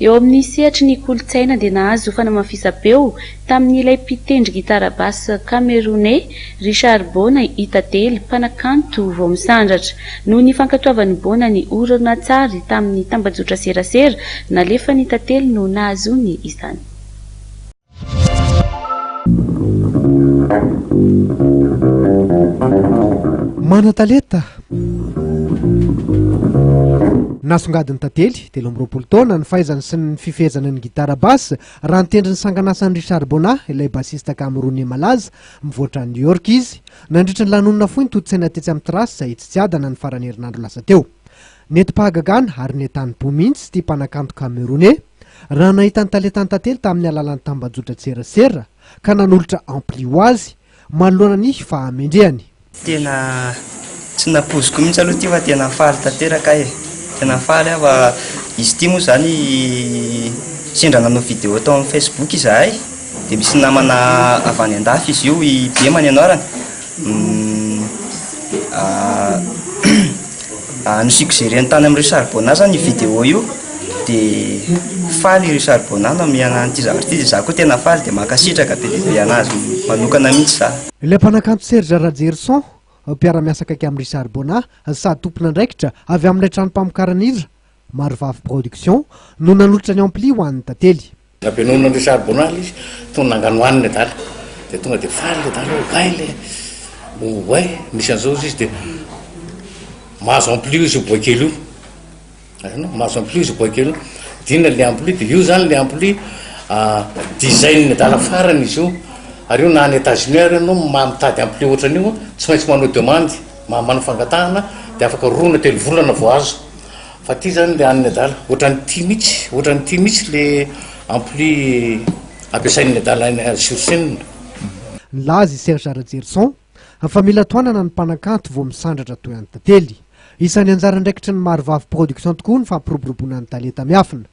Eo amin'ny sehatry ny Kolontsaina dia nahazo fanamafisam-peo tamin'ilay mpitendry gitara basse Camerounais Bona i Tantely mpanakanto vao misandratra. Noho ny fankatoavan'i Bona ny horonanatsary tamin'ny tambazotra serasera, nalefan'i Tantely no nahazoany izany. Manan-talenta nasongadiny Tantely 13 taona ny fahaizany sy ny fifehezana ny gitara basse raha nitendry ny sanganasany Richard Bona ilay bassiste Camerounais malaza mivoatra New York izy nandritra ny lanonana fohy ny tototsaina tetsy amin'ny terasy izay tsy adana ny farany herinandro lasa teo. Nenti-pahagagana ary netany mihitsy ity mpanakanto Camerounais raha nahita ny talentany Tantely tamin'ny alalan'ny tambazotra serasera ka nanolotra ampli ho azy manoloana ny fa amendrehany. Tena tsy napoziko mihitsy aloha ty fa tena faly tanteraka e. Tena faly fa izy ty moa zany sendra nanao vidéo tao amin'ny Facebook izahay dia misy namana avy any andafy izy io i Bema ny anarany. Nisuggéré tany amin'ny Richard Bona zany io vidéo io dia faly Richard Bona nomehana an'ity zavatra ity dia za koa tena faly dia makasitraka be dia be anazy manokana mihitsy za. Ilay mpanakanto Serasera mpiara-miasa akaiky amin'ny Richard Bona sady tompona andraikitra avy amin'ilay trano-pamokarana hira Marvavy Production no nanolotra ny ampli ho an'ny Tantely. Nampianoana ny Richard Bona izy tonga nanganohaniny adala dia tonga dia faly adala gaile oe misy an'izao izy dia mahazo ampli izy boakely io. Mahazo ampli izy boakely io dina le ampli dia io zany le ampli design adala farany izy io. Ary io na any États-Unis ary ianao mitady ampli ohatran'io tsy maintsy manao demandy manao fangatahana dia afaka roana 3 volana vao azo. Fa ty zany le any adala ohatran'ity mihitsy le ampli ampiasain'ny adala sur scène. Nilaza i Serasera fa mila toanana ny mpanakanto vao misandratra toy an'ny Tantely. Isan'ny anjara andraikitry ny Marvavy Production tokoa ny fampiroboroboana ny talenta miafina.